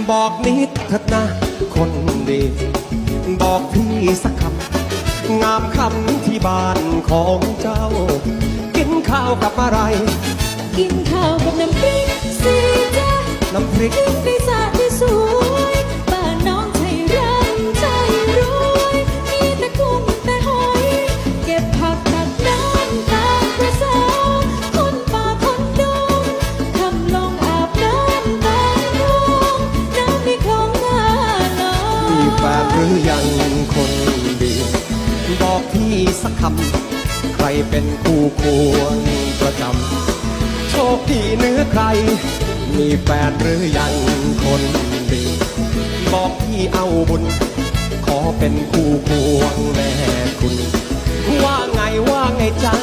บอกนิดเถิดนะคนดีบอกพี่สักคำงามคำที่บ้านของเจ้ากินข้าวกับอะไรกินข้าวกับน้ำพริกสิจ๊ะน้ำพริกในสระที่สวยบ้านน้องใจร่ำใจรวยมีแต่กุ้งแต่หอยเก็บผักตักน้ำตามประสาคนป่าคนดงทำลงอาบน้ำตาลงน้ำในคลองนาหนองมีแฟนหรือยังคนดีบอกพี่สักคำใครเป็นคู่ควรประจำโชคดีเนื้อใครมีแฟนหรือยังคนดีบอกพี่เอาบุญขอเป็นคู่ควงแม่คุณว่าไงจ๊ะ